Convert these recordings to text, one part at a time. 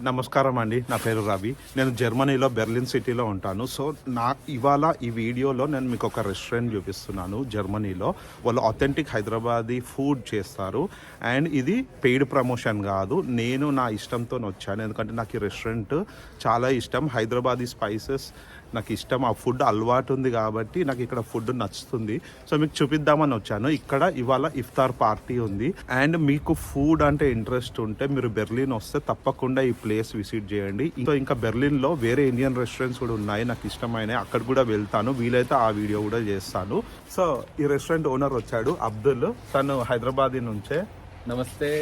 నమస్కారం అండి, నా పేరు రవి. నేను జర్మనీలో బెర్లిన్ సిటీలో ఉంటాను. సో ఇవాళ ఈ వీడియోలో నేను మీకు ఒక రెస్టారెంట్ చూపిస్తున్నాను జర్మనీలో. వాళ్ళు ఆథెంటిక్ హైదరాబాదీ ఫుడ్ చేస్తారు. అండ్ ఇది పెయిడ్ ప్రమోషన్ కాదు, నేను నా ఇష్టంతో వచ్చాను. ఎందుకంటే నాకు ఈ రెస్టారెంట్ చాలా ఇష్టం. హైదరాబాదీ స్పైసెస్ నాకు ఇష్టం, ఆ ఫుడ్ అలవాటు ఉంది కాబట్టి నాకు ఇక్కడ ఫుడ్ నచ్చుతుంది. సో మీకు చూపిద్దామని వచ్చాను. ఇక్కడ ఇవాళ ఇఫ్తార్ పార్టీ ఉంది. అండ్ మీకు ఫుడ్ అంటే ఇంట్రెస్ట్ ఉంటే మీరు బెర్లిన్ వస్తే తప్పకుండా ఈ ప్లేస్ విజిట్ చేయండి. ఇంకా బెర్లిన్లో వేరే ఇండియన్ రెస్టారెంట్స్ కూడా ఉన్నాయి నాకు ఇష్టమైన, అక్కడ కూడా వెళ్తాను. వీలైతే ఆ వీడియో కూడా చేస్తాను. సో ఈ రెస్టారెంట్ ఓనర్ వచ్చాడు, అబ్దుల్. తను హైదరాబాదీ నుంచే. నమస్తే,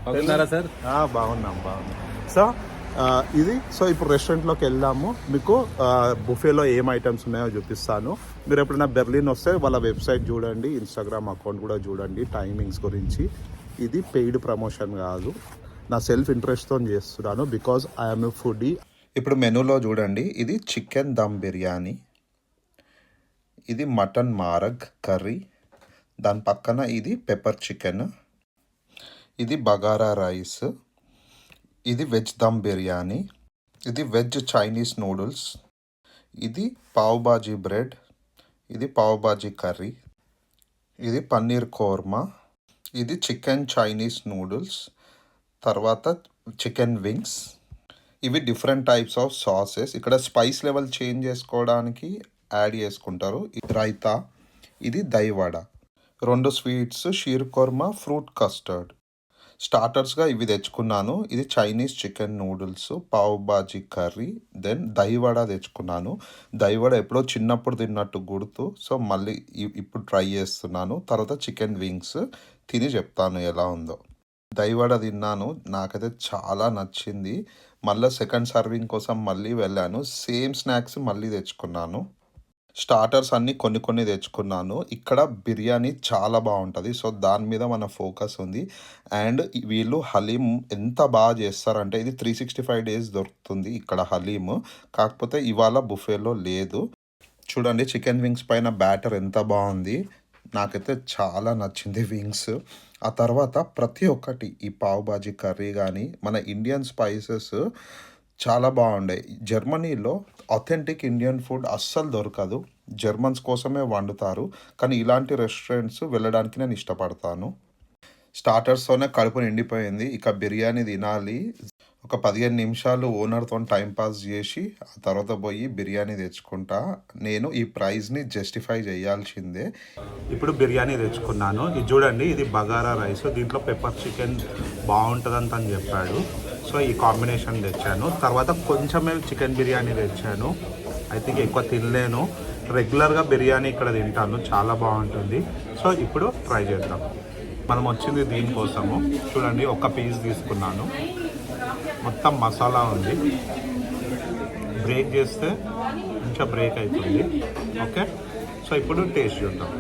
బాగున్నారా సార్? బాగున్నాం. సో సో ఇప్పుడు రెస్టారెంట్లోకి వెళ్దాము. మీకు బుఫేలో ఏం ఐటమ్స్ ఉన్నాయో చూపిస్తాను. మీరు ఎప్పుడైనా బెర్లిన్ వస్తే వాళ్ళ వెబ్సైట్ చూడండి, ఇన్స్టాగ్రామ్ అకౌంట్ కూడా చూడండి టైమింగ్స్ గురించి. ఇది పెయిడ్ ప్రమోషన్ కాదు, నా సెల్ఫ్ ఇంట్రెస్ట్తో చేస్తున్నాను, బికాజ్ ఐఎమ్ ఏ ఫుడీ. ఇప్పుడు మెనూలో చూడండి, ఇది చికెన్ దమ్ బిర్యానీ, ఇది మటన్ మారగ్ కర్రీ, దాని పక్కన ఇది పెప్పర్ చికెన్, ఇది బగారా రైస్, ఇది వెజ్ దమ్ బిర్యానీ, ఇది వెజ్ చైనీస్ నూడిల్స్, ఇది పావ్ బాజీ బ్రెడ్, ఇది పావ్ బాజీ కర్రీ, ఇది పన్నీర్ కోర్మా, ఇది చికెన్ చైనీస్ నూడిల్స్, తర్వాత చికెన్ వింగ్స్. ఇవి డిఫరెంట్ టైప్స్ ఆఫ్ సాసెస్. ఇక్కడ స్పైస్ లెవెల్ చేంజ్ చేసుకోవడానికి యాడ్ చేసుకుంటారు. రైతా, ఇది dahi vada, 2 sweets, sheer korma, fruit custard. స్టార్టర్స్గా ఇవి తెచ్చుకున్నాను. ఇది Chinese chicken noodles, pav bhaji curry, then dahi vada తెచ్చుకున్నాను. దహివడ ఎప్పుడో చిన్నప్పుడు తిన్నట్టు గుర్తు, సో మళ్ళీ ఇప్పుడు ట్రై చేస్తున్నాను. తర్వాత చికెన్ వింగ్స్ తిని చెప్తాను ఎలా ఉందో. దహివడ తిన్నాను, నాకైతే చాలా నచ్చింది. మళ్ళీ సెకండ్ సర్వింగ్ కోసం మళ్ళీ వెళ్ళాను. సేమ్ స్నాక్స్ మళ్ళీ తెచ్చుకున్నాను. స్టార్టర్స్ అన్నీ కొన్ని తెచ్చుకున్నాను. ఇక్కడ బిర్యానీ చాలా బాగుంటుంది, సో దాని మీద మన ఫోకస్ ఉంది. అండ్ వీళ్ళు హలీం ఎంత బాగా చేస్తారంటే, ఇది 365 days దొరుకుతుంది ఇక్కడ హలీం. కాకపోతే ఇవాళ బుఫేలో లేదు. చూడండి చికెన్ వింగ్స్ పైన బ్యాటర్ ఎంత బాగుంది, నాకైతే చాలా నచ్చింది వింగ్స్. ఆ తర్వాత ప్రతి ఒక్కటి, ఈ పావ్ బాజీ కర్రీ కానీ మన ఇండియన్ స్పైసెస్ చాలా బాగుండాయి. జర్మనీలో ఆథెంటిక్ ఇండియన్ ఫుడ్ అస్సలు దొరకదు, జర్మన్స్ కోసమే వండుతారు. కానీ ఇలాంటి రెస్టారెంట్స్ వెళ్ళడానికి నేను ఇష్టపడతాను. స్టార్టర్స్తోనే కడుపు నిండిపోయింది, ఇక బిర్యానీ తినాలి. ఒక 15 నిమిషాలు ఓనర్తో టైంపాస్ చేసి ఆ తర్వాత పోయి బిర్యానీ తెచ్చుకుంటా. నేను ఈ ప్రైస్ని జస్టిఫై చేయాల్సిందే. ఇప్పుడు బిర్యానీ తెచ్చుకున్నాను. ఇది చూడండి, ఇది బగారా రైస్, దీంట్లో పెప్పర్ చికెన్ బాగుంటుందంత అని చెప్పాడు. సో ఈ కాంబినేషన్ తెచ్చాను. తర్వాత కొంచెమే చికెన్ బిర్యానీ తెచ్చాను. ఐ థింక్ ఎక్కువ తినలేను, రెగ్యులర్గా బిర్యానీ ఇక్కడ తింటాను, చాలా బాగుంటుంది. సో ఇప్పుడు ట్రై చేద్దాం. మనం వచ్చింది దీనికోసము. చూడండి, ఒక పీస్ తీసుకున్నాను, మొత్తం మసాలా ఉంది. బ్రేక్ చేస్తే కొంచెం బ్రేక్ అవుతుంది. ఓకే, సో ఇప్పుడు టేస్ట్ చూద్దాం.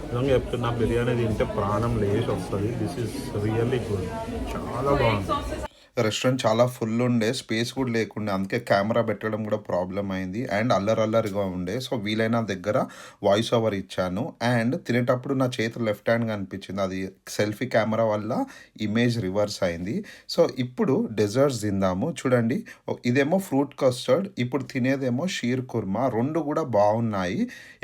నిజంగా చెప్తున్నా, బిర్యానీ తింటే ప్రాణం లేచి వస్తుంది. దిస్ ఈస్ రియల్లీ గుడ్, చాలా బాగుంది. రెస్టారెంట్ చాలా ఫుల్ ఉండే, స్పేస్ కూడా లేకుండే, అందుకే కెమెరా పెట్టడం కూడా ప్రాబ్లం అయింది. అండ్ అల్లరిగా ఉండే, సో వీలైన దగ్గర వాయిస్ ఓవర్ ఇచ్చాను. అండ్ తినేటప్పుడు నా చేతులు లెఫ్ట్ హ్యాండ్గా అనిపించింది, అది సెల్ఫీ కెమెరా వల్ల ఇమేజ్ రివర్స్ అయింది. సో ఇప్పుడు డెజర్ట్స్ తిందాము. చూడండి, ఇదేమో ఫ్రూట్ కస్టర్డ్, ఇప్పుడు తినేదేమో షీర్ కుర్మా. 2 కూడా బాగున్నాయి,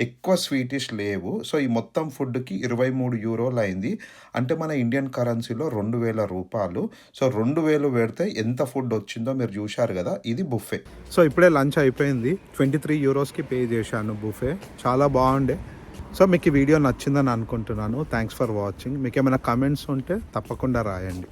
ఎక్కువ స్వీటిష్ లేవు. సో ఈ మొత్తం ఫుడ్కి 23 యూరోలు అయింది, అంటే మన ఇండియన్ కరెన్సీలో 2000 రూపాయలు. సో 2000 పెడితే ఎంత ఫుడ్ వచ్చిందో మీరు చూశారు కదా. ఇది బుఫే. సో ఇప్పుడే లంచ్ అయిపోయింది, 23 యూరోస్కి పే చేశాను బుఫే. చాలా బాగుండే. సో మీకు ఈ వీడియో నచ్చిందని అనుకుంటున్నాను. Thanks for watching. మీకు ఏమైనా కమెంట్స్ ఉంటే తప్పకుండా రాయండి.